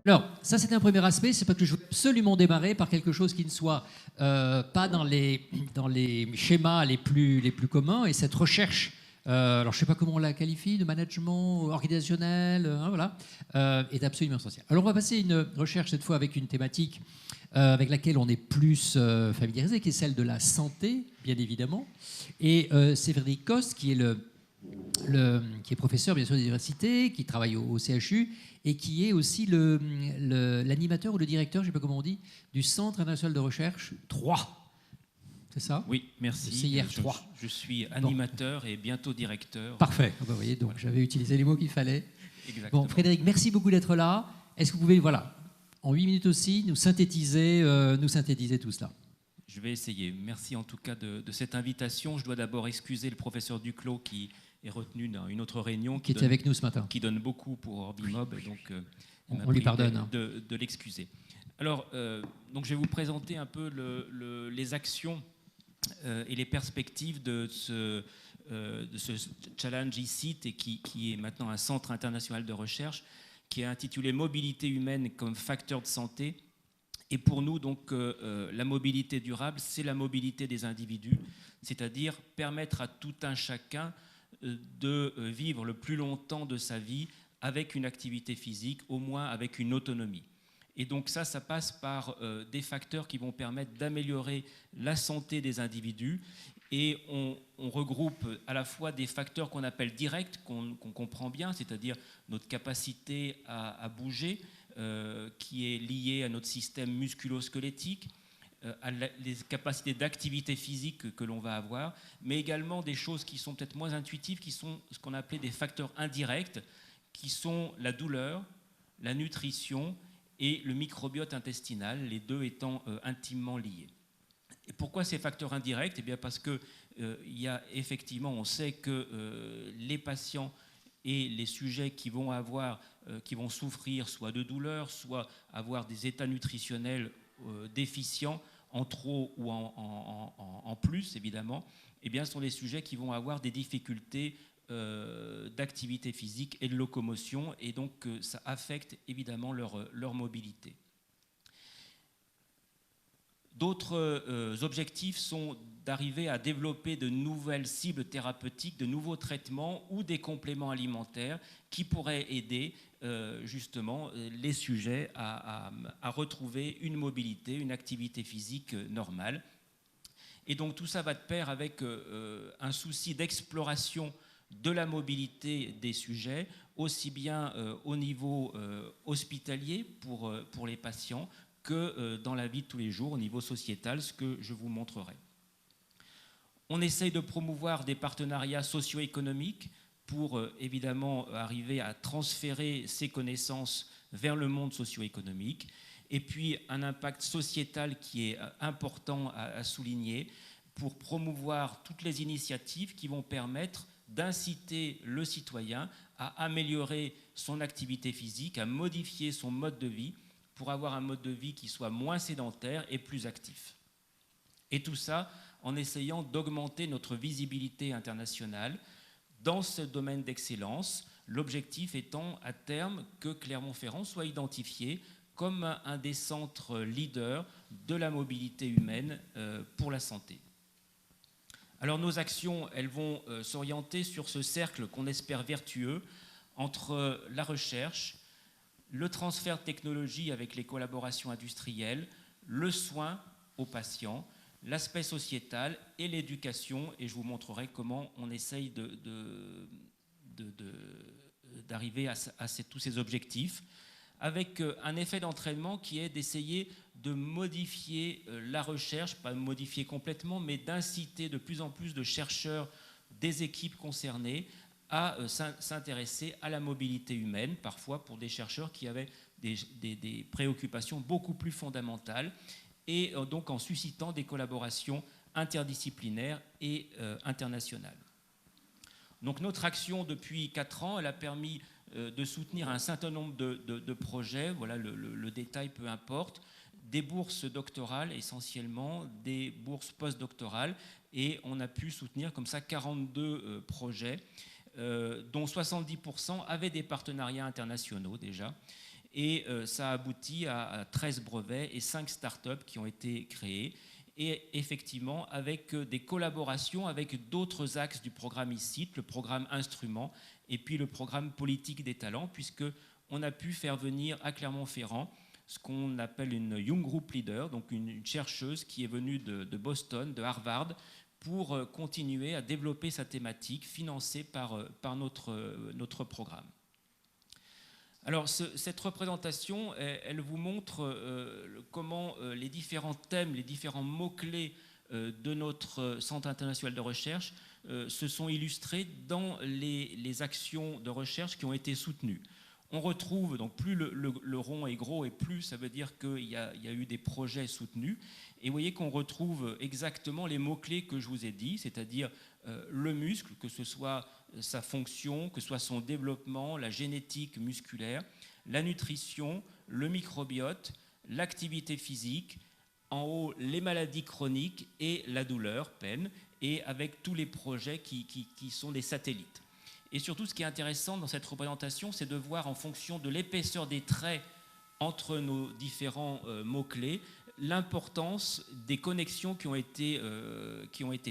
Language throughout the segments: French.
Alors, ça c'était un premier aspect, c'est parce que je veux absolument démarrer par quelque chose qui ne soit pas dans les schémas les plus communs, et cette recherche, alors je ne sais pas comment on la qualifie, de management organisationnel, hein, voilà, est absolument essentielle. Alors on va passer une recherche cette fois avec une thématique avec laquelle on est plus familiarisé, qui est celle de la santé, bien évidemment, et c'est Frédéric Coste qui est qui est professeur bien sûr d'université, qui travaille au CHU et qui est aussi l'animateur ou le directeur, je ne sais pas comment on dit, du Centre international de recherche 3. C'est ça? Oui, merci. CIR3. Je suis animateur et bientôt directeur. Parfait. Vous voyez, donc j'avais utilisé les mots qu'il fallait. Exactement. Bon, Frédéric, merci beaucoup d'être là. Est-ce que vous pouvez, voilà, en 8 minutes aussi, nous synthétiser tout cela? Je vais essayer. Merci en tout cas de cette invitation. Je dois d'abord excuser le professeur Duclos qui est retenu dans une autre réunion. Qui était avec nous ce matin. Qui donne beaucoup pour Orbimob. Et donc, on lui pardonne. De l'excuser. Alors, donc je vais vous présenter un peu les actions et les perspectives de ce challenge e-site et qui est maintenant un centre international de recherche qui est intitulé Mobilité humaine comme facteur de santé. Et pour nous, donc, la mobilité durable, c'est la mobilité des individus, c'est-à-dire permettre à tout un chacun de vivre le plus longtemps de sa vie avec une activité physique, au moins avec une autonomie. Et donc ça passe par des facteurs qui vont permettre d'améliorer la santé des individus. Et on regroupe à la fois des facteurs qu'on appelle directs, qu'on comprend bien, c'est-à-dire notre capacité à bouger, qui est liée à notre système musculo-squelettique, à les capacités d'activité physique que l'on va avoir, mais également des choses qui sont peut-être moins intuitives, qui sont ce qu'on appelait des facteurs indirects, qui sont la douleur, la nutrition et le microbiote intestinal, les deux étant intimement liés. Et pourquoi ces facteurs indirects? Eh bien parce que il y a effectivement, on sait que les patients et les sujets qui vont souffrir soit de douleur, soit avoir des états nutritionnels déficients, en trop ou en plus évidemment, eh bien, ce sont des sujets qui vont avoir des difficultés d'activité physique et de locomotion, et donc ça affecte évidemment leur mobilité. D'autres objectifs sont d'arriver à développer de nouvelles cibles thérapeutiques, de nouveaux traitements ou des compléments alimentaires qui pourraient aider justement les sujets à retrouver une mobilité, une activité physique normale. Et donc tout ça va de pair avec un souci d'exploration de la mobilité des sujets, aussi bien au niveau hospitalier pour les patients que dans la vie de tous les jours au niveau sociétal, ce que je vous montrerai. On essaye de promouvoir des partenariats socio-économiques pour évidemment arriver à transférer ces connaissances vers le monde socio-économique. Et puis un impact sociétal qui est important à souligner pour promouvoir toutes les initiatives qui vont permettre d'inciter le citoyen à améliorer son activité physique, à modifier son mode de vie pour avoir un mode de vie qui soit moins sédentaire et plus actif. Et tout ça en essayant d'augmenter notre visibilité internationale dans ce domaine d'excellence, l'objectif étant à terme que Clermont-Ferrand soit identifié comme un des centres leaders de la mobilité humaine pour la santé. Alors nos actions, elles vont s'orienter sur ce cercle qu'on espère vertueux entre la recherche, le transfert de technologie avec les collaborations industrielles, le soin aux patients, l'aspect sociétal et l'éducation, et je vous montrerai comment on essaye d'arriver à tous ces objectifs, avec un effet d'entraînement qui est d'essayer de modifier la recherche, pas modifier complètement, mais d'inciter de plus en plus de chercheurs des équipes concernées à s'intéresser à la mobilité humaine, parfois pour des chercheurs qui avaient des préoccupations beaucoup plus fondamentales, et donc en suscitant des collaborations interdisciplinaires et internationales. Donc notre action depuis 4 ans, elle a permis de soutenir un certain nombre de projets, voilà le détail peu importe, des bourses doctorales essentiellement, des bourses postdoctorales, et on a pu soutenir comme ça 42 projets, dont 70% avaient des partenariats internationaux déjà. Et ça aboutit à 13 brevets et 5 startups qui ont été créées. Et effectivement, avec des collaborations avec d'autres axes du programme ICIT, le programme Instrument et puis le programme Politique des talents, puisqu'on a pu faire venir à Clermont-Ferrand ce qu'on appelle une Young Group Leader, donc une chercheuse qui est venue de Boston, de Harvard, pour continuer à développer sa thématique financée par notre programme. Alors, cette représentation, elle vous montre comment les différents thèmes, les différents mots-clés de notre Centre international de recherche se sont illustrés dans les actions de recherche qui ont été soutenues. On retrouve, donc plus le rond est gros et plus ça veut dire qu'il y a eu des projets soutenus. Et vous voyez qu'on retrouve exactement les mots-clés que je vous ai dit, c'est-à-dire le muscle, que ce soit sa fonction, que ce soit son développement, la génétique musculaire, la nutrition, le microbiote, l'activité physique, en haut les maladies chroniques et la douleur, peine, et avec tous les projets qui sont des satellites. Et surtout, ce qui est intéressant dans cette représentation, c'est de voir en fonction de l'épaisseur des traits entre nos différents mots-clés, l'importance des connexions qui ont été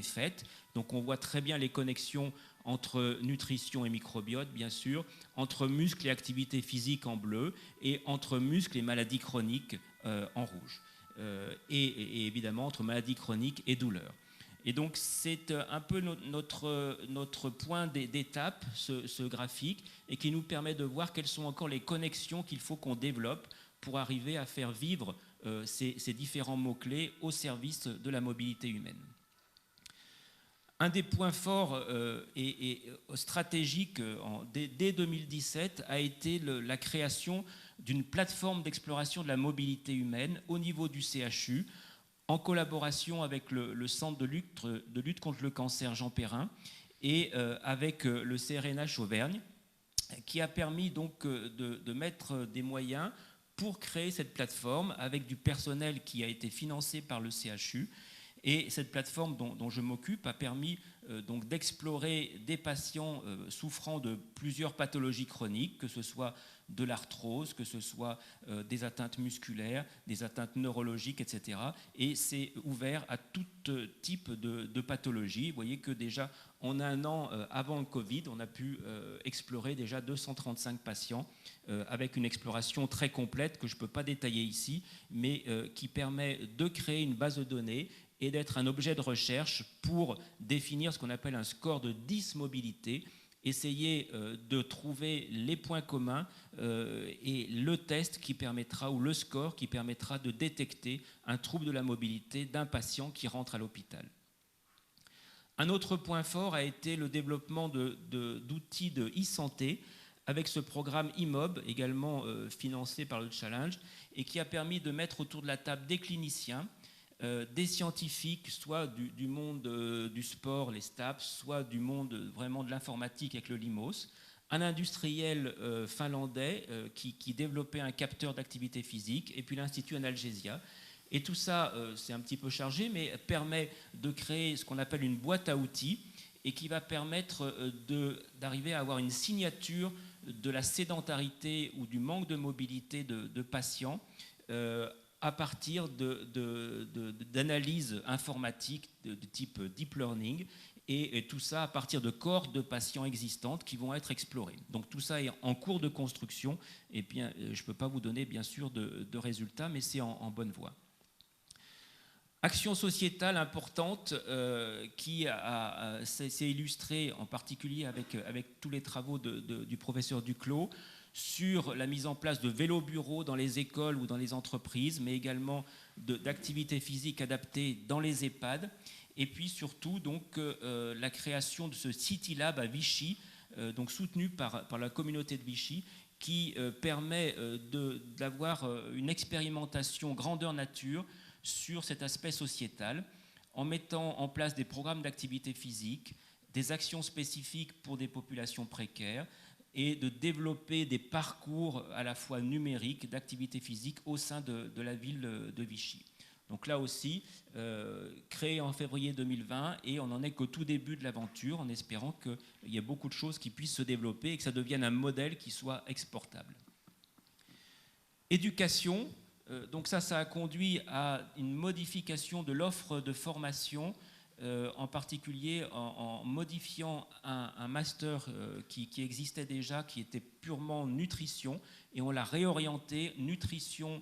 faites. Donc on voit très bien les connexions entre nutrition et microbiote, bien sûr, entre muscles et activité physique en bleu, et entre muscles et maladies chroniques en rouge. Et évidemment entre maladies chroniques et douleurs. Et donc c'est un peu notre point d'étape, ce graphique, et qui nous permet de voir quelles sont encore les connexions qu'il faut qu'on développe pour arriver à faire vivre ces différents mots-clés au service de la mobilité humaine. Un des points forts et stratégiques dès 2017 a été la création d'une plateforme d'exploration de la mobilité humaine au niveau du CHU, en collaboration avec le Centre de lutte contre le cancer Jean Perrin et avec le CRNH Auvergne, qui a permis donc de mettre des moyens pour créer cette plateforme avec du personnel qui a été financé par le CHU. Et cette plateforme dont je m'occupe a permis donc d'explorer des patients souffrant de plusieurs pathologies chroniques, que ce soit de l'arthrose, que ce soit des atteintes musculaires, des atteintes neurologiques, etc. Et c'est ouvert à tout type de pathologie. Vous voyez que déjà, en un an avant le Covid, on a pu explorer déjà 235 patients avec une exploration très complète que je ne peux pas détailler ici, mais qui permet de créer une base de données et d'être un objet de recherche pour définir ce qu'on appelle un score de dysmobilité, essayer de trouver les points communs et le test qui permettra, ou le score qui permettra de détecter un trouble de la mobilité d'un patient qui rentre à l'hôpital. Un autre point fort a été le développement d'outils de e-santé avec ce programme IMOB, également financé par le Challenge, et qui a permis de mettre autour de la table des cliniciens, des scientifiques, soit du monde du sport, les STAPS, soit du monde vraiment de l'informatique avec le LIMOS, un industriel finlandais qui développait un capteur d'activité physique, et puis l'Institut Analgesia. Et tout ça, c'est un petit peu chargé, mais permet de créer ce qu'on appelle une boîte à outils, et qui va permettre d'arriver à avoir une signature de la sédentarité ou du manque de mobilité de patients à partir d'analyses informatiques de type deep learning, et tout ça à partir de cohortes de patients existantes qui vont être explorées. Donc tout ça est en cours de construction, et bien, je ne peux pas vous donner bien sûr de résultats, mais c'est en bonne voie. Action sociétale importante qui s'est illustrée en particulier avec tous les travaux du professeur Duclos, sur la mise en place de vélo-bureaux dans les écoles ou dans les entreprises, mais également d'activités physiques adaptées dans les EHPAD, et puis surtout donc, la création de ce City Lab à Vichy, donc soutenu par la communauté de Vichy, qui permet d'avoir une expérimentation grandeur nature sur cet aspect sociétal, en mettant en place des programmes d'activité physique, des actions spécifiques pour des populations précaires, et de développer des parcours à la fois numériques d'activité physique au sein de la ville de Vichy. Donc là aussi, créé en février 2020, et on n'en est qu'au tout début de l'aventure, en espérant qu'il y ait beaucoup de choses qui puissent se développer et que ça devienne un modèle qui soit exportable. Éducation, donc ça a conduit à une modification de l'offre de formation, en particulier en modifiant un master qui existait déjà, qui était purement nutrition, et on l'a réorienté nutrition,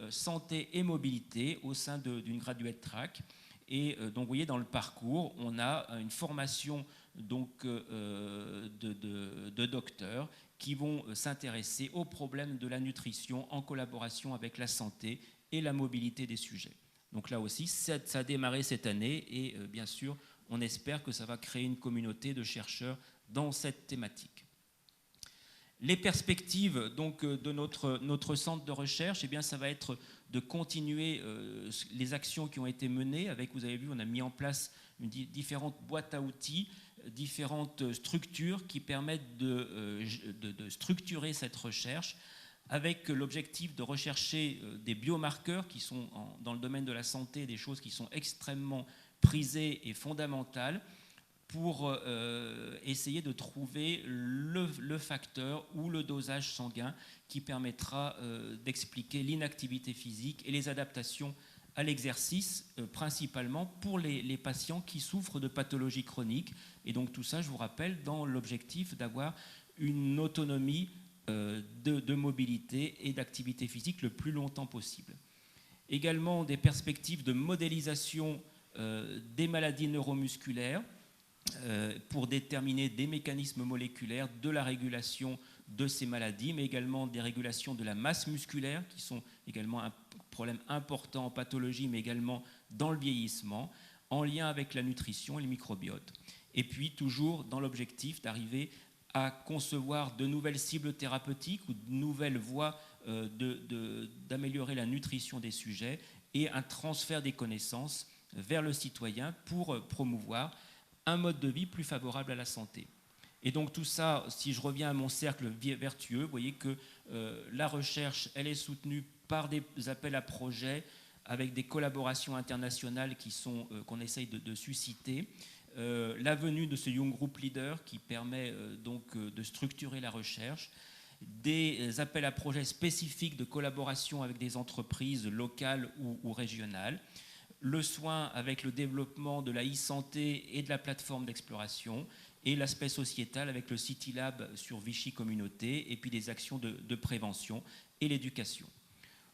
santé et mobilité au sein d'une graduate track. Et donc vous voyez dans le parcours, on a une formation donc, de docteurs qui vont s'intéresser aux problèmes de la nutrition en collaboration avec la santé et la mobilité des sujets. Donc là aussi, ça a démarré cette année et bien sûr, on espère que ça va créer une communauté de chercheurs dans cette thématique. Les perspectives donc, de notre centre de recherche, eh bien, ça va être de continuer les actions qui ont été menées. Avec, vous avez vu, on a mis en place différentes boîtes à outils, différentes structures qui permettent de structurer cette recherche, avec l'objectif de rechercher des biomarqueurs qui sont dans le domaine de la santé, des choses qui sont extrêmement prisées et fondamentales, pour essayer de trouver le facteur ou le dosage sanguin qui permettra d'expliquer l'inactivité physique et les adaptations à l'exercice, principalement pour les patients qui souffrent de pathologies chroniques. Et donc tout ça, je vous rappelle, dans l'objectif d'avoir une autonomie de mobilité et d'activité physique le plus longtemps possible. Également des perspectives de modélisation des maladies neuromusculaires pour déterminer des mécanismes moléculaires de la régulation de ces maladies, mais également des régulations de la masse musculaire, qui sont également un problème important en pathologie, mais également dans le vieillissement, en lien avec la nutrition et le microbiote. Et puis toujours dans l'objectif d'arriver à concevoir de nouvelles cibles thérapeutiques ou de nouvelles voies d'améliorer la nutrition des sujets et un transfert des connaissances vers le citoyen pour promouvoir un mode de vie plus favorable à la santé. Et donc tout ça, si je reviens à mon cercle vertueux, vous voyez que la recherche, elle est soutenue par des appels à projets avec des collaborations internationales qu'on essaye de susciter. La venue de ce Young Group Leader qui permet donc de structurer la recherche, des appels à projets spécifiques de collaboration avec des entreprises locales ou régionales, le soin avec le développement de la e-santé et de la plateforme d'exploration, et l'aspect sociétal avec le City Lab sur Vichy Communauté, et puis des actions de prévention et l'éducation.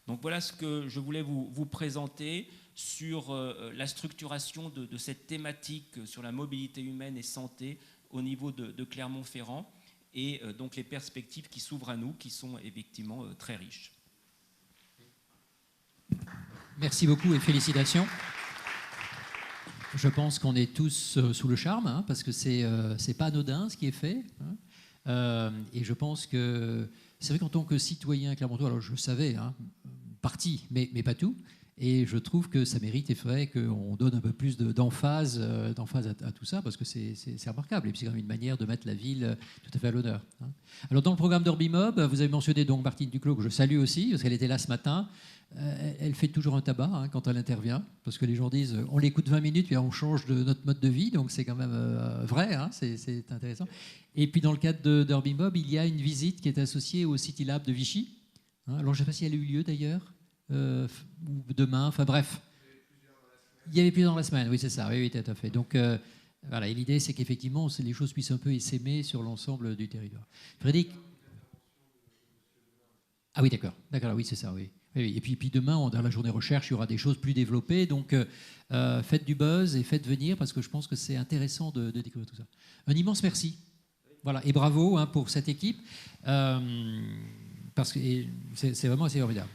Donc voilà ce que je voulais vous présenter sur la structuration de cette thématique sur la mobilité humaine et santé au niveau de Clermont-Ferrand, et donc les perspectives qui s'ouvrent à nous, qui sont effectivement très riches. Merci beaucoup et félicitations. Je pense qu'on est tous sous le charme, hein, parce que c'est pas anodin ce qui est fait. Hein. Et je pense que c'est vrai qu'en tant que citoyen clermontois, alors je savais, hein, partie, mais pas tout. Et je trouve que ça mérite, et vrai qu'on donne un peu plus d'emphase à tout ça, parce que c'est remarquable. Et puis c'est quand même une manière de mettre la ville tout à fait à l'honneur. Hein. Alors dans le programme d'Orbimob, vous avez mentionné donc Martine Duclos, que je salue aussi, parce qu'elle était là ce matin. Elle fait toujours un tabac hein, quand elle intervient, parce que les gens disent on l'écoute 20 minutes, puis on change de notre mode de vie, donc c'est quand même vrai, hein, c'est intéressant. Et puis dans le cadre d'Orbimob, il y a une visite qui est associée au City Lab de Vichy. Hein. Alors je ne sais pas si elle a eu lieu d'ailleurs. Ou demain, enfin bref. Il y avait plusieurs dans la semaine, oui c'est ça, oui tout à fait. Donc voilà, et l'idée c'est qu'effectivement les choses puissent un peu essaimer sur l'ensemble du territoire. Frédéric. Ah oui d'accord, oui c'est ça, oui. Et puis demain, dans la journée recherche, il y aura des choses plus développées, donc faites du buzz et faites venir, parce que je pense que c'est intéressant de découvrir tout ça. Un immense merci. Voilà, et bravo hein, pour cette équipe, parce que c'est vraiment assez formidable.